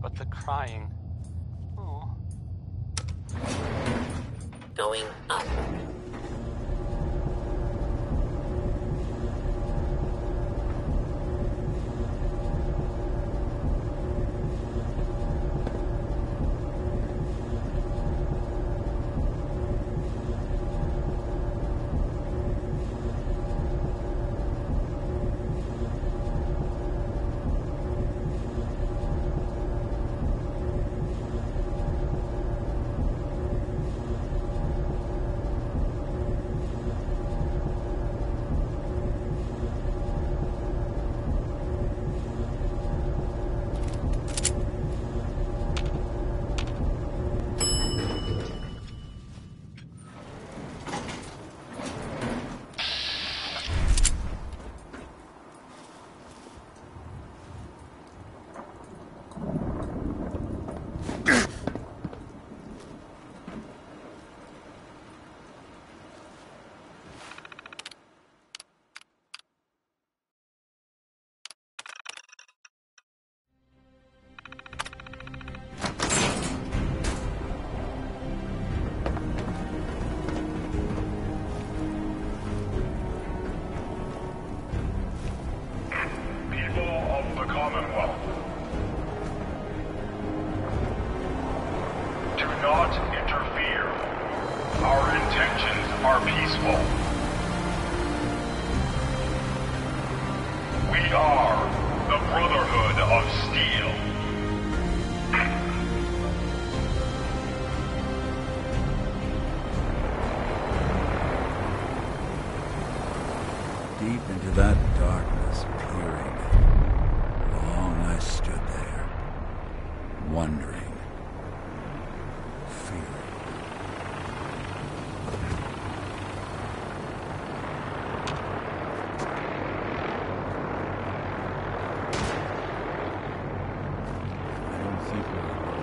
but the crying. Oh. Going up. Deep into that darkness, peering. Long I stood there, wondering, fearing. I don't think we're alone.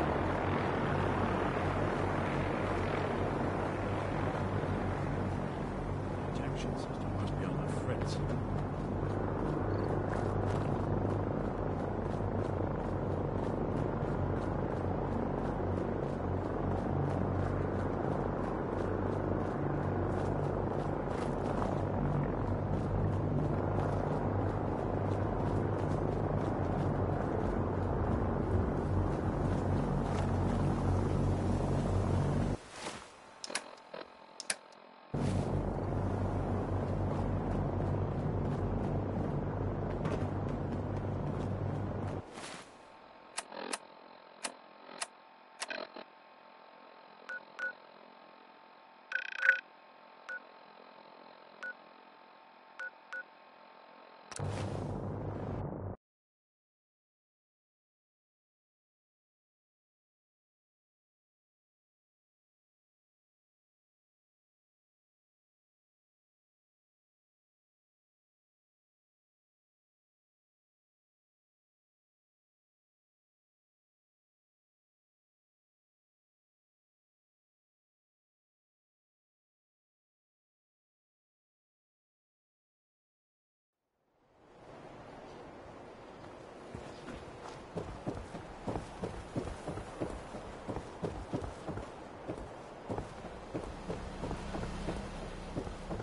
Protection system must be on the fritz.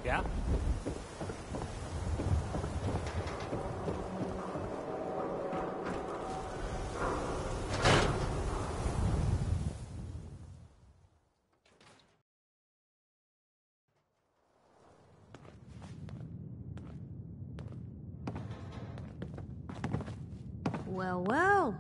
Yeah? Well, well.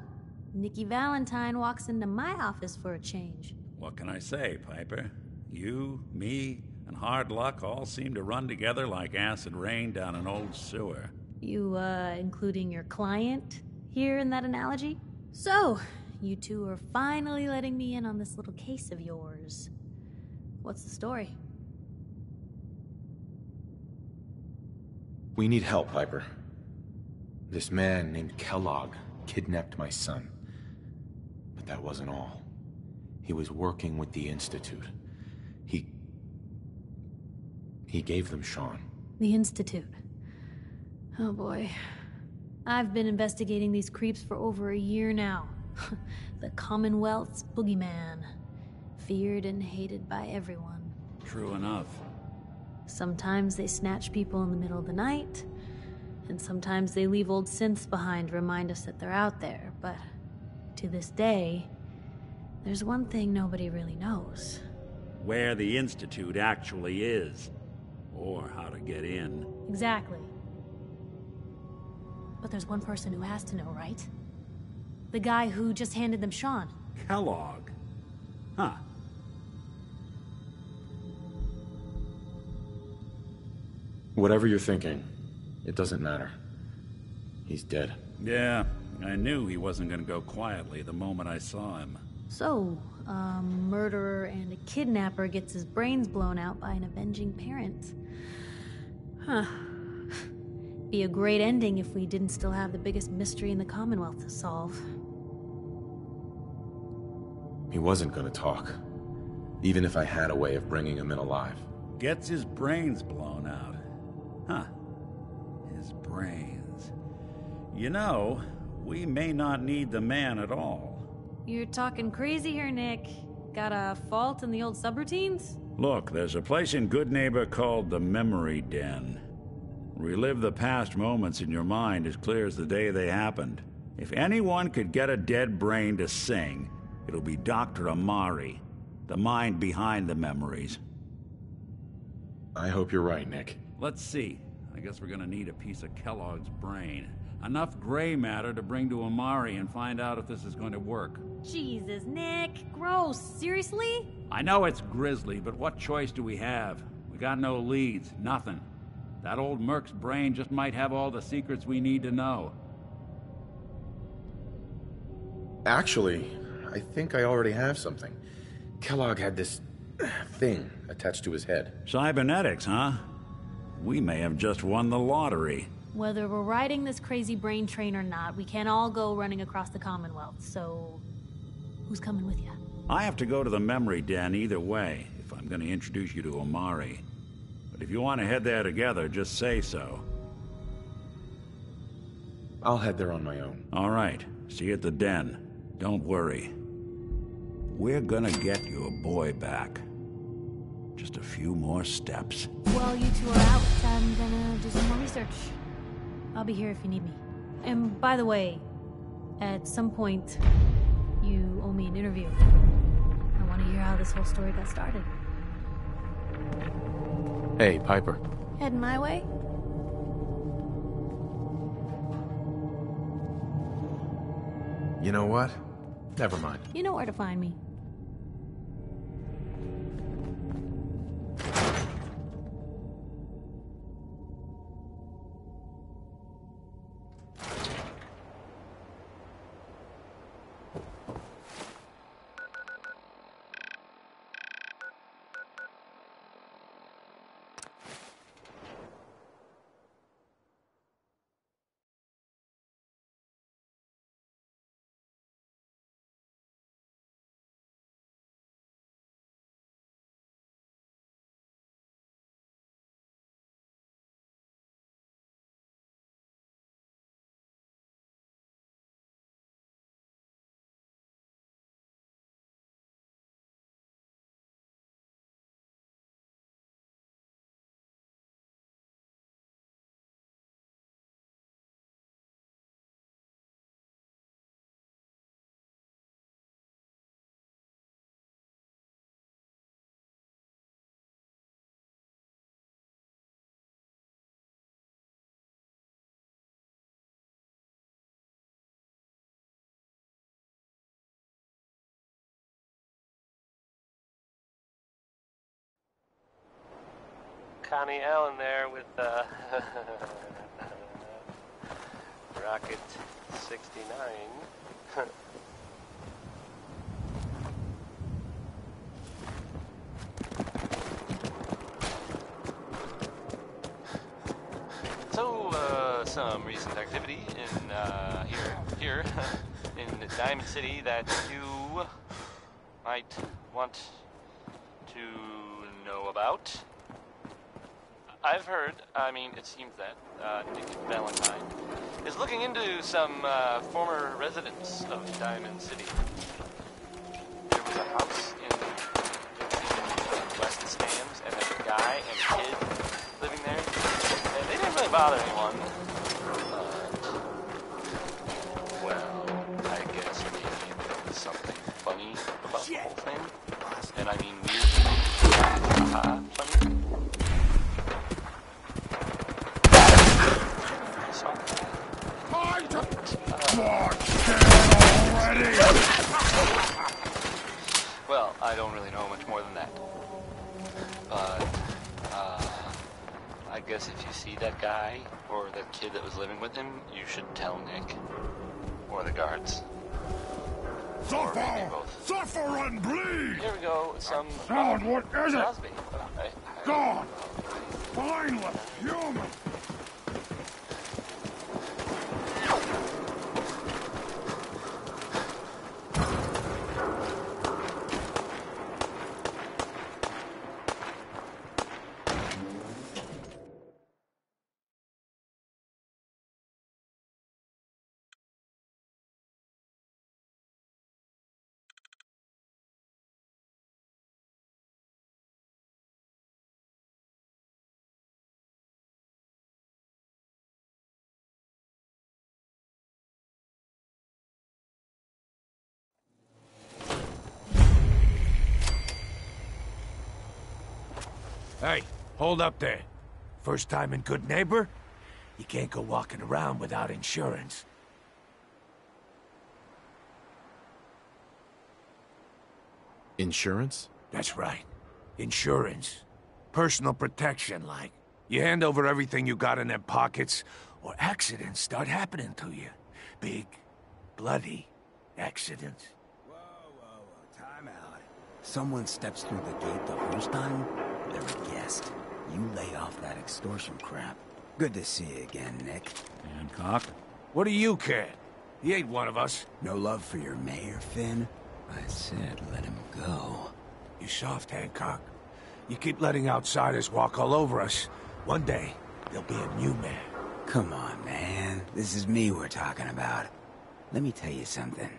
Nikki Valentine walks into my office for a change. What can I say, Piper? You, me, and hard luck all seem to run together like acid rain down an old sewer. You, including your client here in that analogy? So, you two are finally letting me in on this little case of yours. What's the story? We need help, Piper. This man named Kellogg kidnapped my son. But that wasn't all. He was working with the Institute. He gave them Sean. The Institute. Oh boy. I've been investigating these creeps for over a year now. The Commonwealth's boogeyman. Feared and hated by everyone. True enough. Sometimes they snatch people in the middle of the night, and sometimes they leave old synths behind to remind us that they're out there, but to this day, there's one thing nobody really knows. Where the Institute actually is. Or how to get in. Exactly. But there's one person who has to know, right? The guy who just handed them Sean. Kellogg. Huh. Whatever you're thinking, it doesn't matter. He's dead. Yeah, I knew he wasn't gonna go quietly the moment I saw him. So, a murderer and a kidnapper gets his brains blown out by an avenging parent. Huh. Be a great ending if we didn't still have the biggest mystery in the Commonwealth to solve. He wasn't gonna talk. Even if I had a way of bringing him in alive. Gets his brains blown out. Huh. His brains. You know, we may not need the man at all. You're talking crazy here, Nick. Got a fault in the old subroutines? Look, there's a place in Goodneighbor called the Memory Den. Relive the past moments in your mind as clear as the day they happened. If anyone could get a dead brain to sing, it'll be Dr. Amari, the mind behind the memories. I hope you're right, Nick. Let's see. I guess we're gonna need a piece of Kellogg's brain. Enough gray matter to bring to Amari and find out if this is going to work. Jesus, Nick. Gross. Seriously? I know it's grisly, but what choice do we have? We got no leads, nothing. That old Merc's brain just might have all the secrets we need to know. Actually, I think I already have something. Kellogg had this thing attached to his head. Cybernetics, huh? We may have just won the lottery. Whether we're riding this crazy brain train or not, we can't all go running across the Commonwealth, so... who's coming with you? I have to go to the Memory Den either way, if I'm going to introduce you to Amari. But if you want to head there together, just say so. I'll head there on my own. All right. See you at the den. Don't worry. We're gonna get your boy back. Just a few more steps. While you two are out, I'm gonna do some more research. I'll be here if you need me. And by the way, at some point, you owe me an interview. I want to hear how this whole story got started. Hey, Piper. Heading my way? You know what? Never mind. You know where to find me. Connie Allen there with Rocket 69. So, some recent activity in here in Diamond City that you might want to know about. I've heard, it seems that Nick Valentine is looking into some former residents of Diamond City. There was a house in West Stands, and there's a guy and a kid living there. And they didn't really bother anyone. Well, I guess maybe there was something funny about the whole thing. And I mean weird. Funny. Well, I don't really know much more than that. But, I guess if you see that guy, or that kid that was living with him, you should tell Nick. Or the guards. Or maybe both. Suffer and bleed! Here we go, some... Sound, what is it? Crosby. Gone! Spineless human! Hey, hold up there. First time in Good Neighbor? You can't go walking around without insurance. Insurance? That's right. Insurance. Personal protection, like. You hand over everything you got in them pockets, or accidents start happening to you. Big, bloody accidents. Whoa, time out. Someone steps through the gate the first time, they're a guest. You lay off that extortion crap. Good to see you again, Nick. Hancock? What do you care? He ain't one of us. No love for your mayor, Finn? I said let him go. You soft, Hancock. You keep letting outsiders walk all over us. One day, there'll be a new man. Come on, man. This is me we're talking about. Let me tell you something.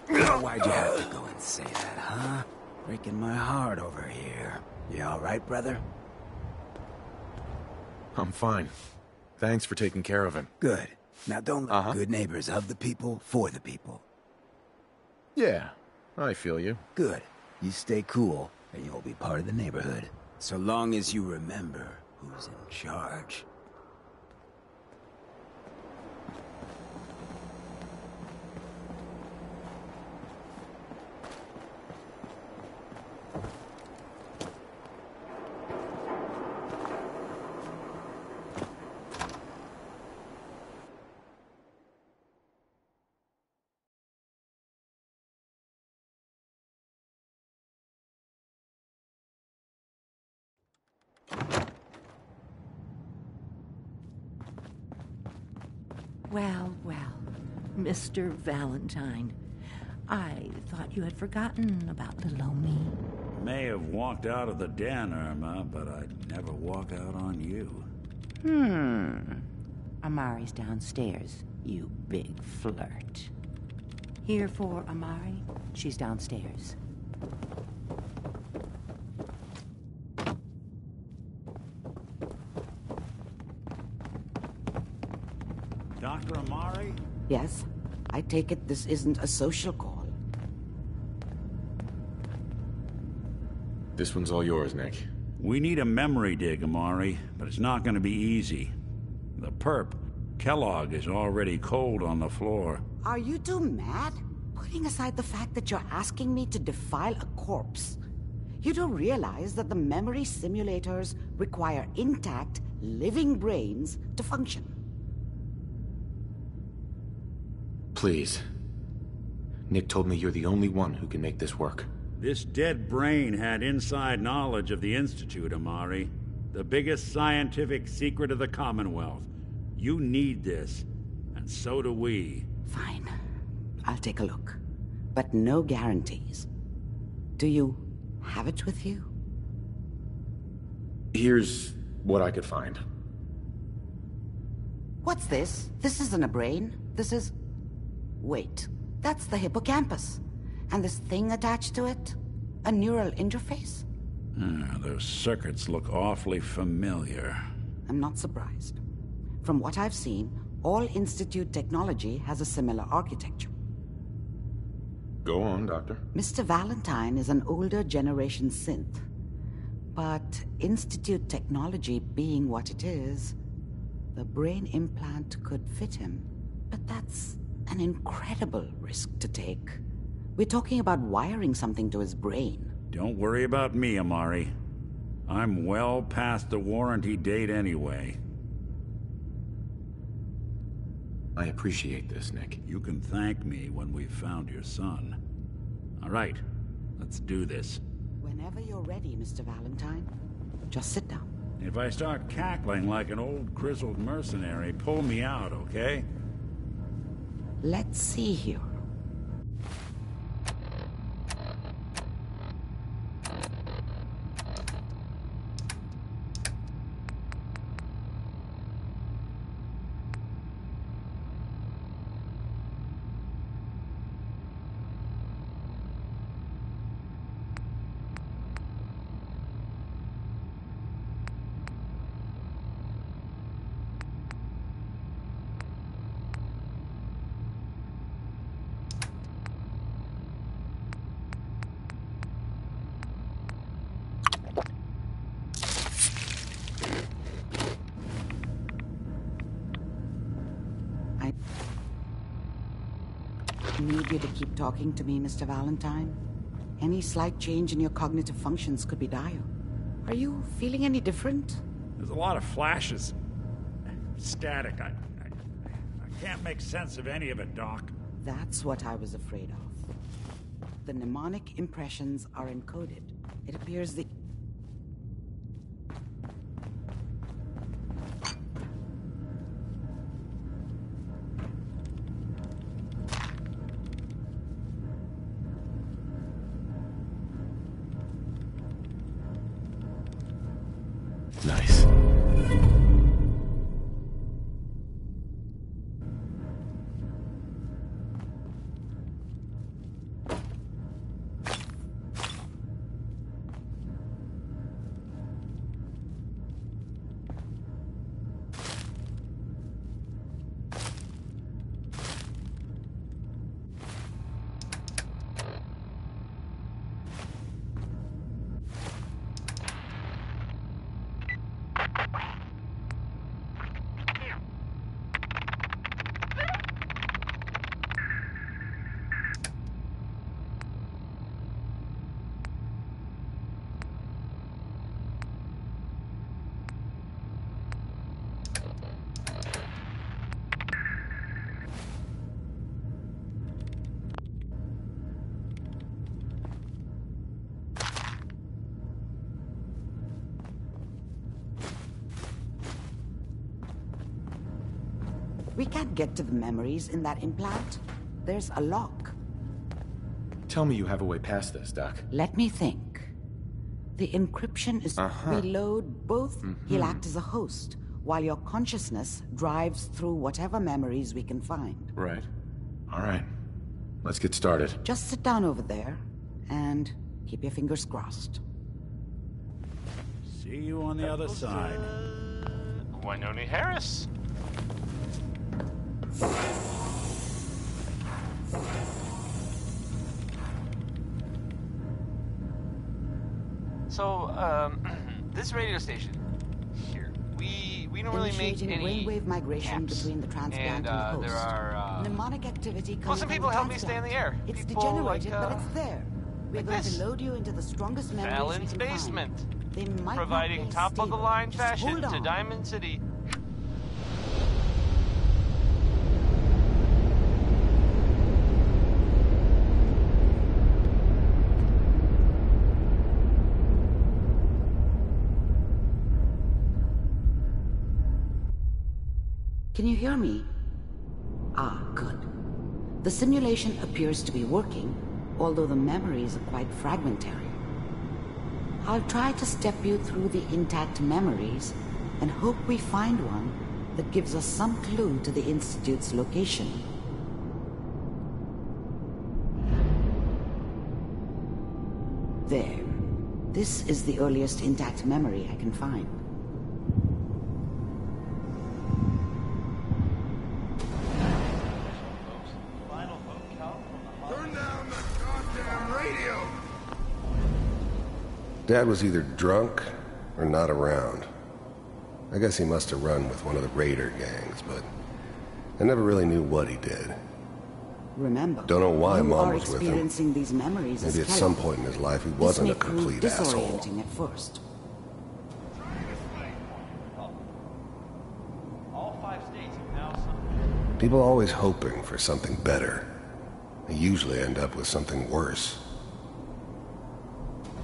Why'd you have to go and say that, huh? Breaking my heart over here. You all right, brother? I'm fine. Thanks for taking care of him. Good. Now don't let good neighbors of the people for the people. Yeah, I feel you. Good. You stay cool, and you'll be part of the neighborhood. So long as you remember who's in charge. Well, well, Mr. Valentine. I thought you had forgotten about little old me. May have walked out of the den, Irma, but I'd never walk out on you. Amari's downstairs, you big flirt. Here for Amari? She's downstairs. Dr. Amari? Yes? I take it this isn't a social call. This one's all yours, Nick. We need a memory dig, Amari, but it's not going to be easy. The perp, Kellogg, is already cold on the floor. Are you two mad? Putting aside the fact that you're asking me to defile a corpse, you don't realize that the memory simulators require intact, living brains to function. Please. Nick told me you're the only one who can make this work. This dead brain had inside knowledge of the Institute, Amari. The biggest scientific secret of the Commonwealth. You need this, and so do we. Fine. I'll take a look. But no guarantees. Do you have it with you? Here's what I could find. What's this? This isn't a brain. This is... Wait. That's the hippocampus. And this thing attached to it? A neural interface? Those circuits look awfully familiar. I'm not surprised. From what I've seen, all Institute technology has a similar architecture. Go on, Doctor. Mr. Valentine is an older generation synth. But Institute technology being what it is, the brain implant could fit him. But that's an incredible risk to take. We're talking about wiring something to his brain. Don't worry about me, Amari. I'm well past the warranty date anyway. I appreciate this, Nick. You can thank me when we've found your son. All right, let's do this. Whenever you're ready, Mr. Valentine. Just sit down. If I start cackling like an old grizzled mercenary, pull me out, okay? Let's see here. I need you to keep talking to me, Mr. Valentine. Any slight change in your cognitive functions could be dire. Are you feeling any different? There's a lot of flashes. Static. I can't make sense of any of it, Doc. That's what I was afraid of. The mnemonic impressions are encoded. It appears the... Nice. We can't get to the memories in that implant. There's a lock. Tell me you have a way past this, Doc. Let me think. The encryption is... We load both. He'll act as a host, while your consciousness drives through whatever memories we can find. Right. All right. Let's get started. Just sit down over there, and keep your fingers crossed. See you on the other side. Winona Harris. So, this radio station here, we don't really make Initiating any brainwave migration caps. between the transplant and, And host. there are Mnemonic activity coming well, some from people the help me stay in transplant. the air. It's People degenerated, like, but it's there. We're like going this. to load you into the strongest memories Fallon's we can Basement, find. They might not providing be top-of-the-line stable. Just fashion hold to on. Diamond City. Can you hear me? Ah, good. The simulation appears to be working, although the memories are quite fragmentary. I'll try to step you through the intact memories, and hope we find one that gives us some clue to the Institute's location. There. This is the earliest intact memory I can find. Turn down the goddamn radio! Dad was either drunk or not around. I guess he must have run with one of the raider gangs, but I never really knew what he did. Remember, Don't know why you Mom are was with him. experiencing these memories Maybe as at some Kellogg. point in his life he wasn't a This may prove complete asshole. disorienting at first. All 5 states have now signed. People always hoping for something better. They usually end up with something worse.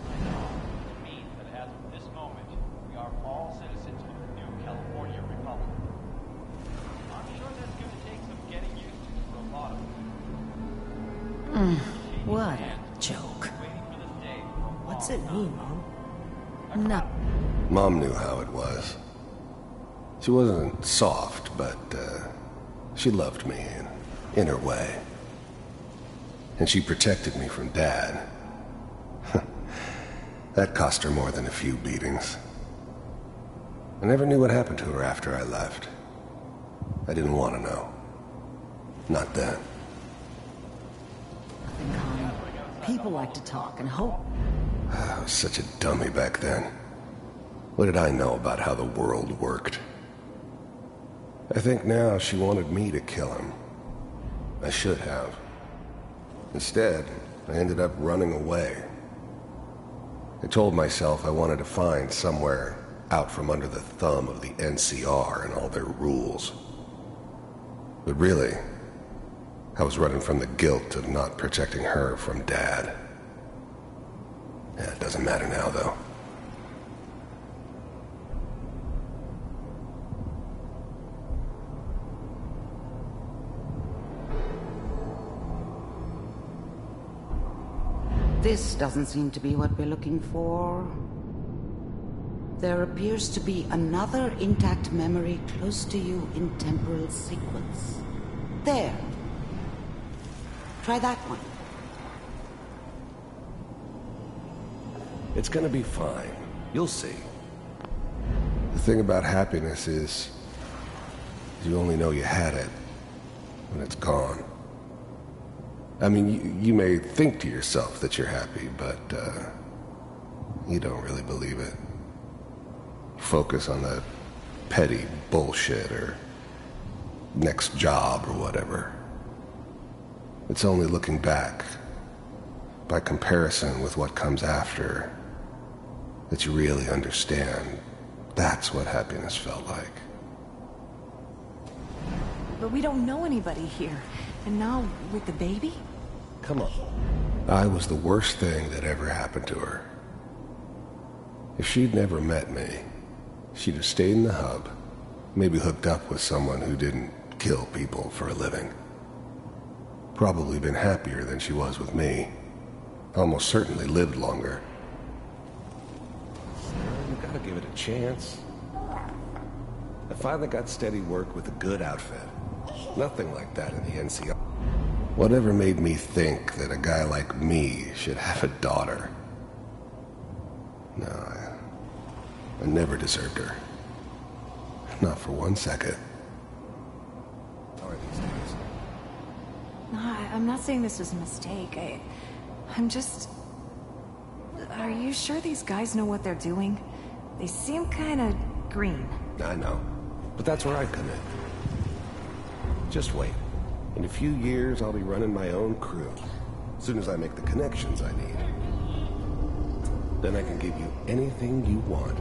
I know. It means that as of this moment, we are all citizens of the new California Republic. I'm sure that's going to take some getting used to for a lot of them. What a joke. Waiting for this day for a What's long it mean, Mom? No. Mom knew how it was. She wasn't soft, but she loved me in her way. And she protected me from Dad. That cost her more than a few beatings. I never knew what happened to her after I left. I didn't want to know. Not then. People like to talk and hope. I was such a dummy back then. What did I know about how the world worked? I think now she wanted me to kill him. I should have. Instead, I ended up running away. I told myself I wanted to find somewhere out from under the thumb of the NCR and all their rules. But really, I was running from the guilt of not protecting her from Dad. Yeah, it doesn't matter now, though. This doesn't seem to be what we're looking for. There appears to be another intact memory close to you in temporal sequence. There. Try that one. It's gonna be fine. You'll see. The thing about happiness is you only know you had it when it's gone. I mean, you may think to yourself that you're happy, but you don't really believe it. Focus on the petty bullshit or next job or whatever. It's only looking back, by comparison with what comes after, that you really understand that's what happiness felt like. But we don't know anybody here. And now, with the baby? Come on. I was the worst thing that ever happened to her. If she'd never met me, she'd have stayed in the hub, maybe hooked up with someone who didn't kill people for a living. Probably been happier than she was with me. Almost certainly lived longer. You gotta give it a chance. I finally got steady work with a good outfit. Nothing like that in the NCR. Whatever made me think that a guy like me should have a daughter? No, I never deserved her. Not for 1 second. How are these days? No, I'm not saying this was a mistake. I'm just... Are you sure these guys know what they're doing? They seem kind of green. I know. But that's where I come in. Just wait. In a few years, I'll be running my own crew. As soon as I make the connections I need. Then I can give you anything you want.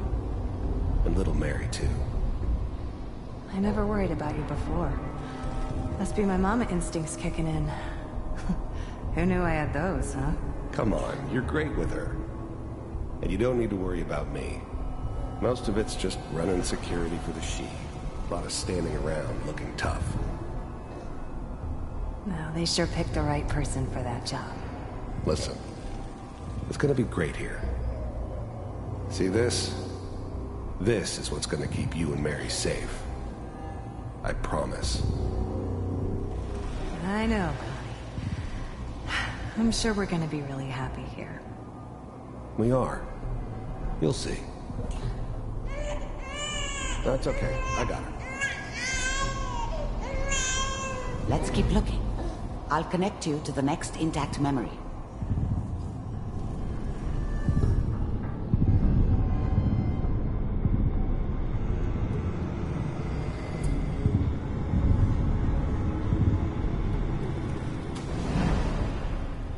And little Mary, too. I never worried about you before. Must be my mama instincts kicking in. Who knew I had those, huh? Come on, you're great with her. And you don't need to worry about me. Most of it's just running security for the she. A lot of standing around looking tough. No, they sure picked the right person for that job. Listen, it's gonna be great here. See this? This is what's gonna keep you and Mary safe. I promise. I know, Connie. I'm sure we're gonna be really happy here. We are. You'll see. That's okay. I got her. Let's keep looking. I'll connect you to the next intact memory.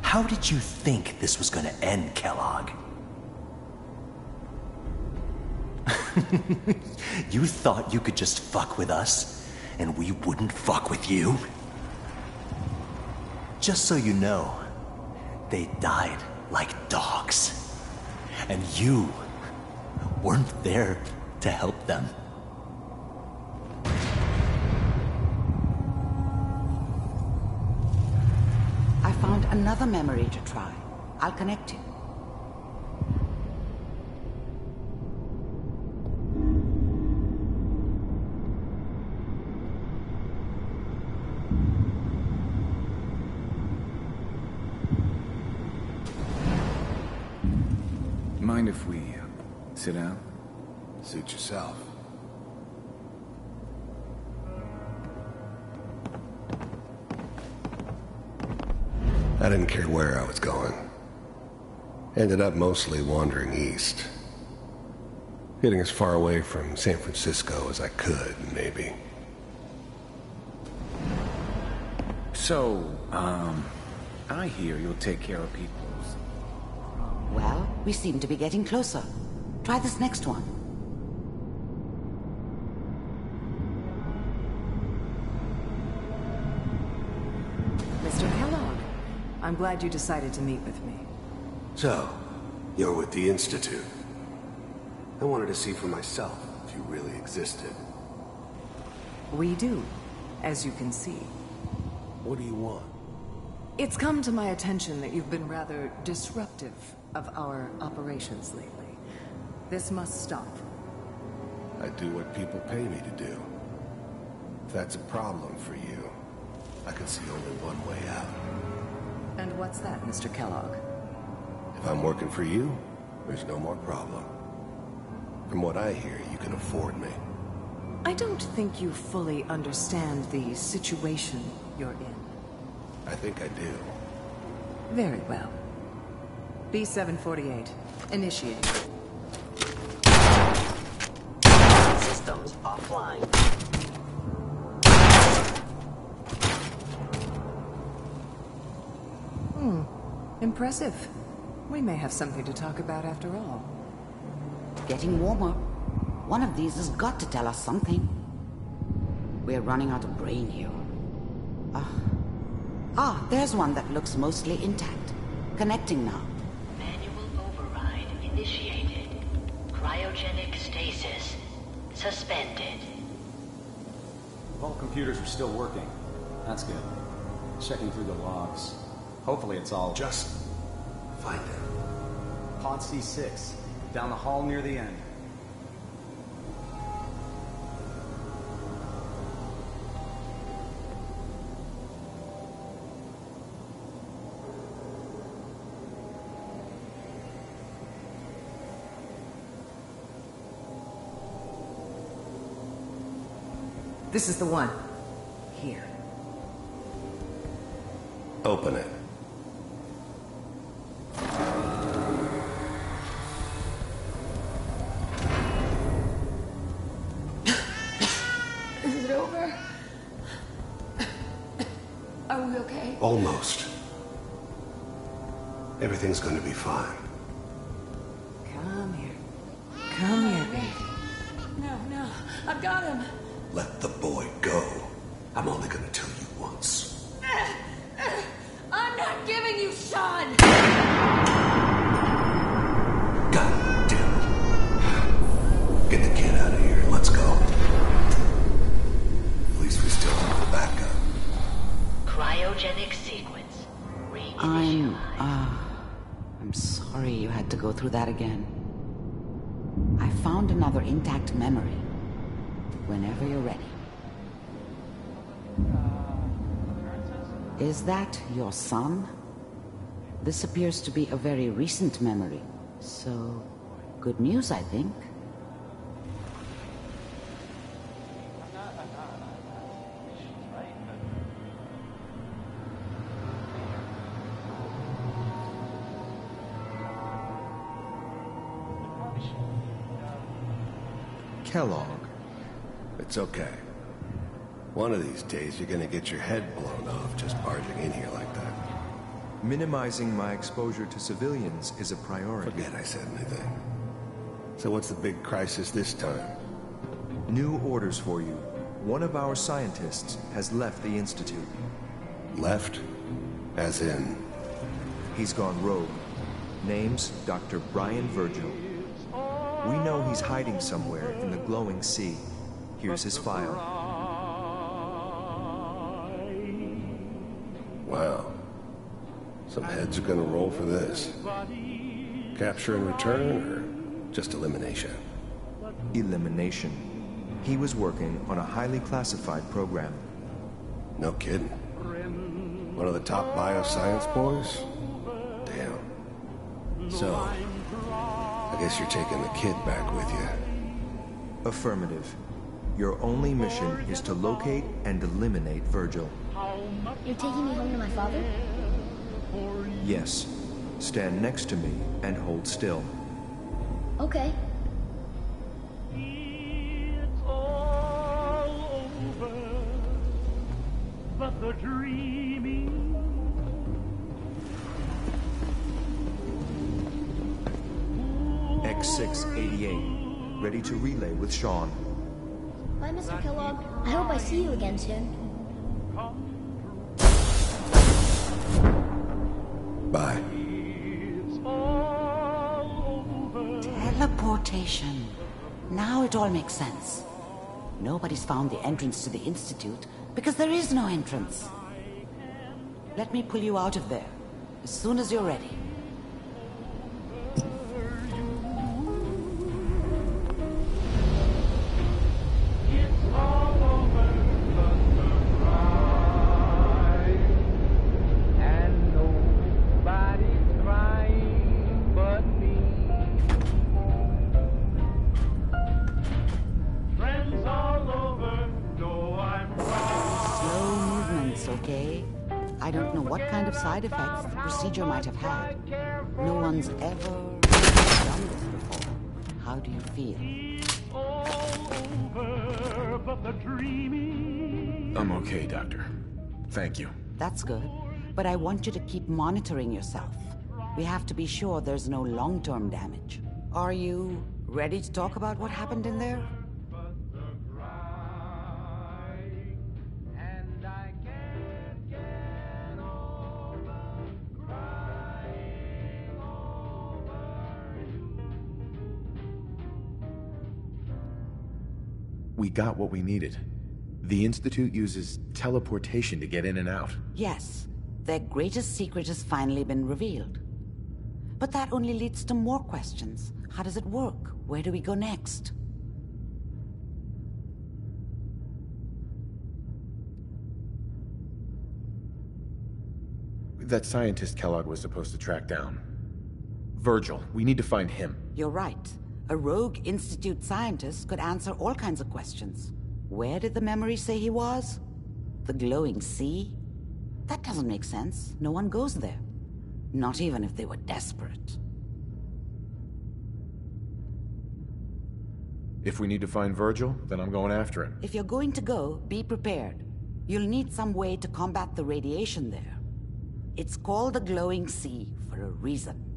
How did you think this was gonna end, Kellogg? You thought you could just fuck with us, and we wouldn't fuck with you? Just so you know, they died like dogs. And you weren't there to help them. I found another memory to try. I'll connect you. Mind if we sit down? Suit yourself. I didn't care where I was going. Ended up mostly wandering east. Getting as far away from San Francisco as I could, maybe. So, I hear you'll take care of people's... Well, we seem to be getting closer. Try this next one. Mr. Kellogg, I'm glad you decided to meet with me. So, you're with the Institute. I wanted to see for myself if you really existed. We do, as you can see. What do you want? It's come to my attention that you've been rather disruptive of our operations lately. This must stop. I do what people pay me to do. If that's a problem for you, I can see only one way out. And what's that, Mr. Kellogg? If I'm working for you, there's no more problem. From what I hear, you can afford me. I don't think you fully understand the situation you're in. I think I do. Very well. B-748, initiate. Systems offline. Impressive. We may have something to talk about after all. Getting warmer. One of these has got to tell us something. We're running out of brain here. There's one that looks mostly intact. Connecting now. Manual override initiated. Cryogenic stasis suspended. All computers are still working. That's good. Checking through the logs. Hopefully it's all... Just find it. Pod C6. Down the hall near the end. This is the one. Here. Open it. Is it over? Are we okay? Almost. Everything's going to be fine. Come here. Come here, baby. No. I've got him. Let the boy go. I'm only going to tell you once. I'm not giving you Sean! God damn it. Get the kid out of here. Let's go. At least we still have the backup. Cryogenic sequence. Reinitialize. I'm sorry you had to go through that again. I found another intact memory. Whenever you're ready. Is that your son? This appears to be a very recent memory. So, good news, I think. Kellogg. It's okay. One of these days you're gonna get your head blown off just barging in here like that. Minimizing my exposure to civilians is a priority. Forget I said anything. So what's the big crisis this time? New orders for you. One of our scientists has left the Institute. Left? As in? He's gone rogue. Name's Dr. Brian Virgil. We know he's hiding somewhere in the glowing sea. Here's his file. Wow. Some heads are gonna roll for this. Capture and return, or just elimination? Elimination. He was working on a highly classified program. No kidding. One of the top bioscience boys? Damn. So, I guess you're taking the kid back with you. Affirmative. Your only mission is to locate and eliminate Virgil. You're taking me home to my father? Yes. Stand next to me and hold still. Okay. It's all over, but the dreaming. X688. Ready to relay with Sean. Bye, Mr. Kellogg. I hope I see you again soon. Bye. Teleportation. Now it all makes sense. Nobody's found the entrance to the Institute because there is no entrance. Let me pull you out of there as soon as you're ready. Side effects the procedure might have had. No one's ever done this before. How do you feel? I'm okay, Doctor. Thank you. That's good. But I want you to keep monitoring yourself. We have to be sure there's no long-term damage. Are you ready to talk about what happened in there? We got what we needed. The Institute uses teleportation to get in and out. Yes. Their greatest secret has finally been revealed. But that only leads to more questions. How does it work? Where do we go next? That scientist Kellogg was supposed to track down. Virgil, we need to find him. You're right. A rogue Institute scientist could answer all kinds of questions. Where did the memory say he was? The glowing sea? That doesn't make sense. No one goes there. Not even if they were desperate. If we need to find Virgil, then I'm going after him. If you're going to go, be prepared. You'll need some way to combat the radiation there. It's called the glowing sea for a reason.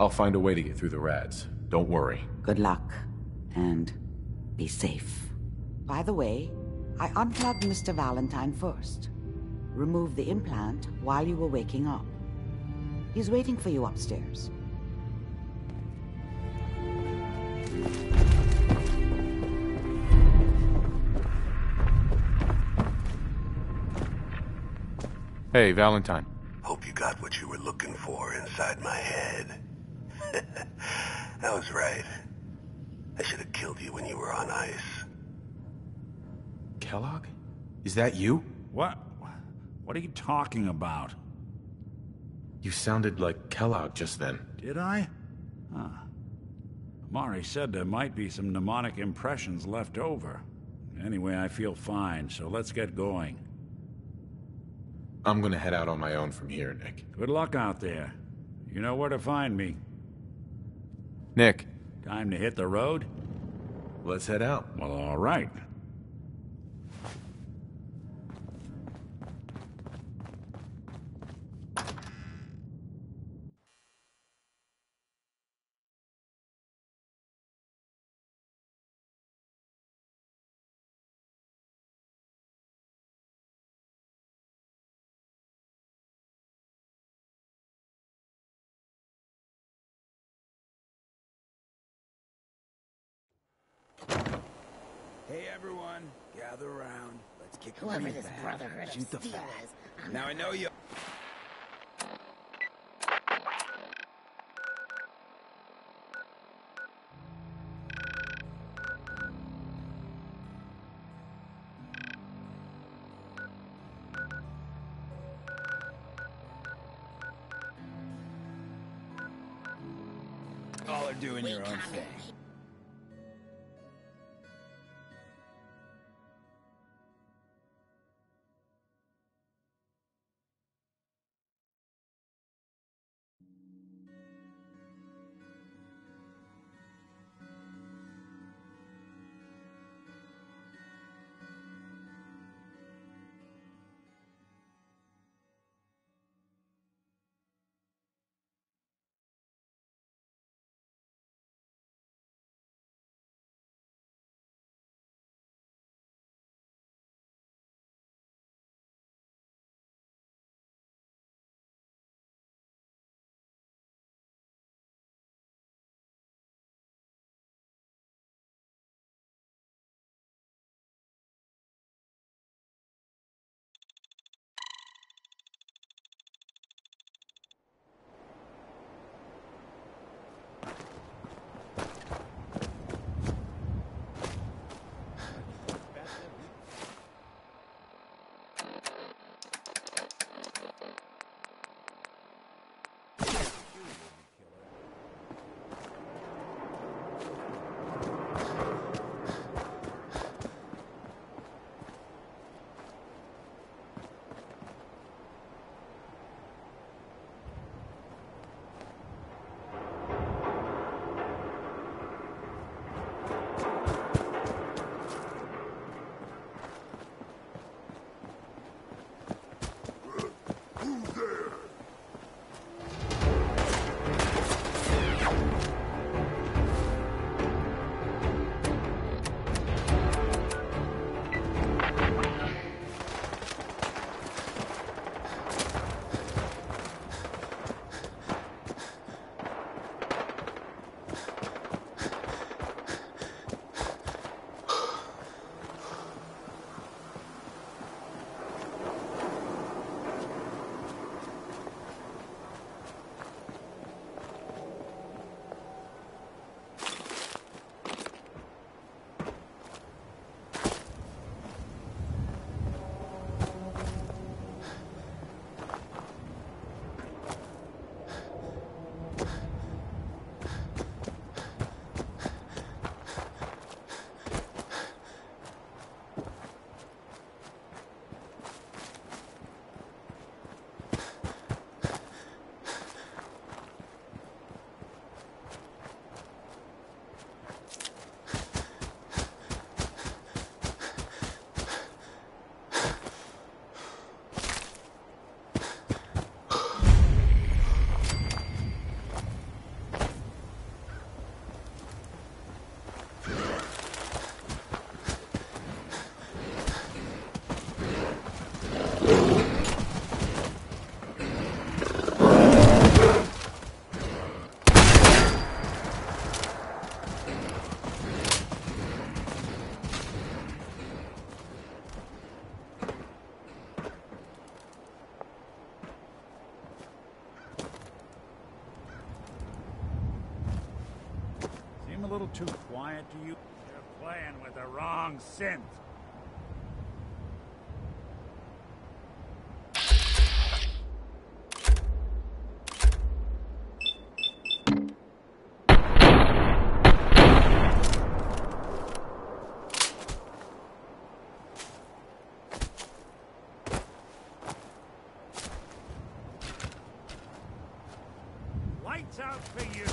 I'll find a way to get through the rads. Don't worry. Good luck. And be safe. By the way, I unplugged Mr. Valentine first. Removed the implant while you were waking up. He's waiting for you upstairs. Hey, Valentine. Hope you got what you were looking for inside my head. I was right. I should have killed you when you were on ice. Kellogg? Is that you? What? What are you talking about? You sounded like Kellogg just then. Did I? Huh. Mari said there might be some mnemonic impressions left over. Anyway, I feel fine, so let's get going. I'm gonna head out on my own from here, Nick. Good luck out there. You know where to find me. Nick. Time to hit the road? Let's head out. Well, all right. Hey everyone, gather around. Let's kick the Whoever breeze this back. Brotherhood of Shoot the Steel fat. is, I'm Now I know you. All are doing your own thing. too quiet to you? You're playing with the wrong synth. Lights out for you.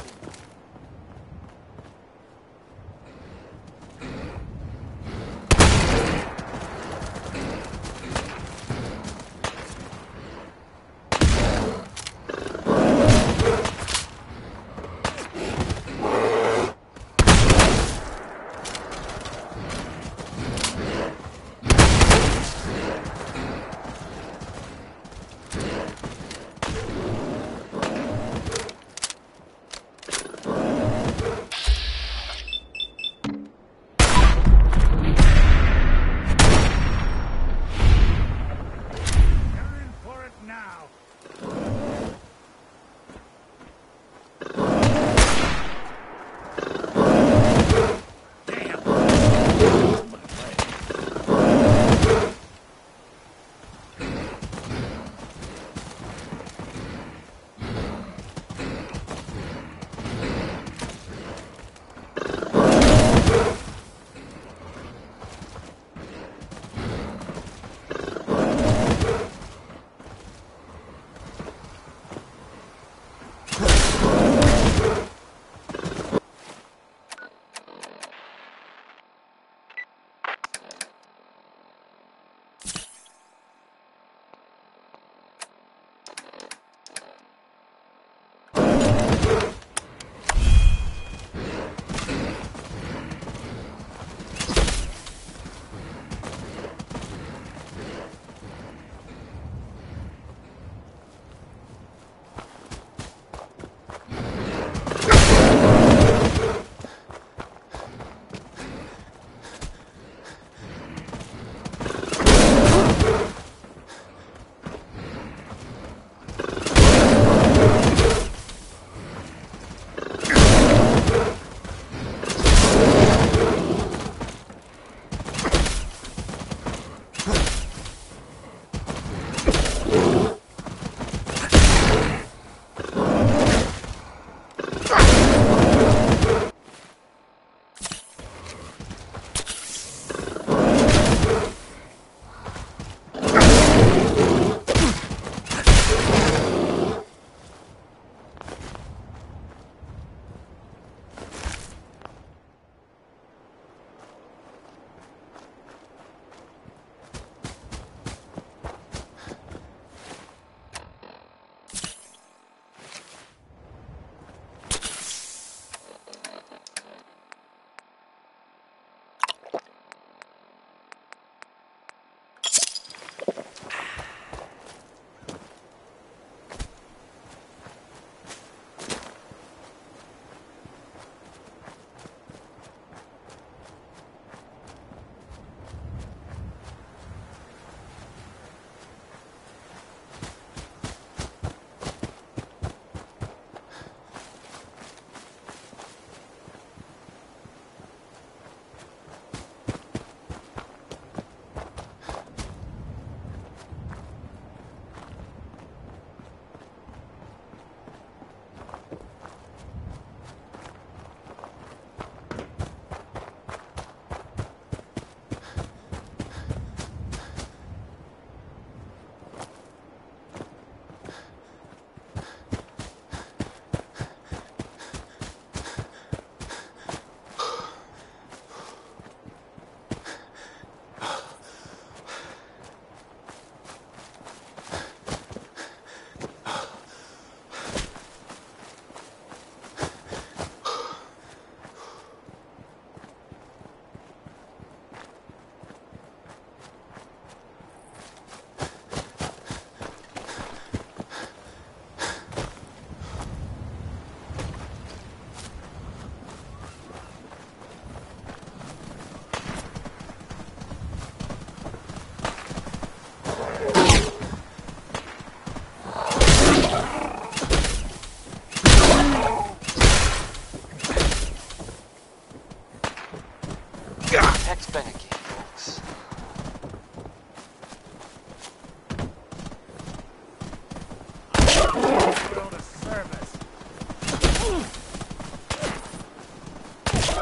Tech's been a kid, folks.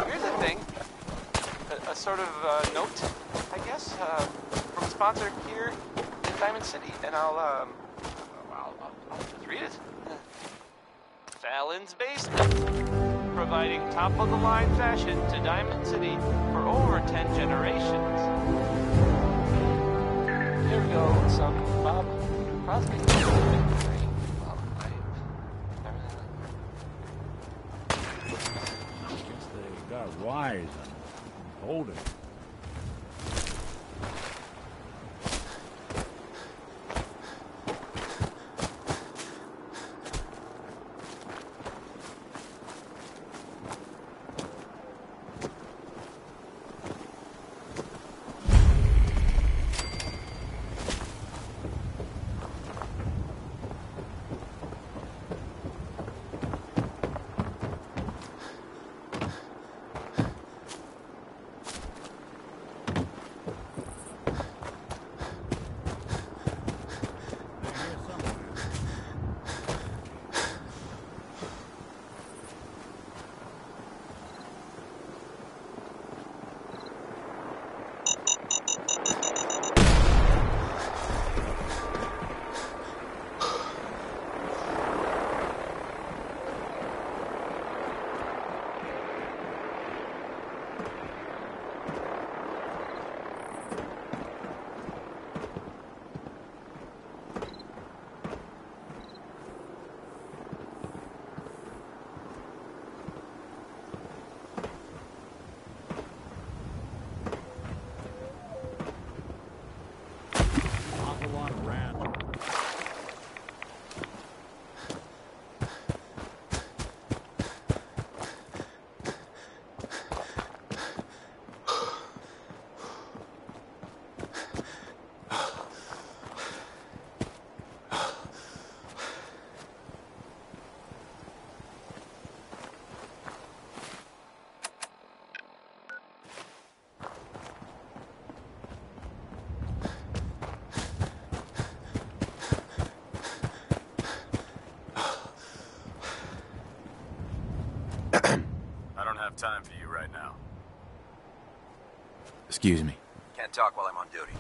Here's the thing. A sort of note, I guess, from a sponsor here in Diamond City, and I'll just read it. Fallon's Basement, providing top-of-the-line fashion to Diamond City for over 10 generations. Here we go, some Bob Crosby. Well, I guess they got wise and older. Time for you right now. Excuse me. Can't talk while I'm on duty.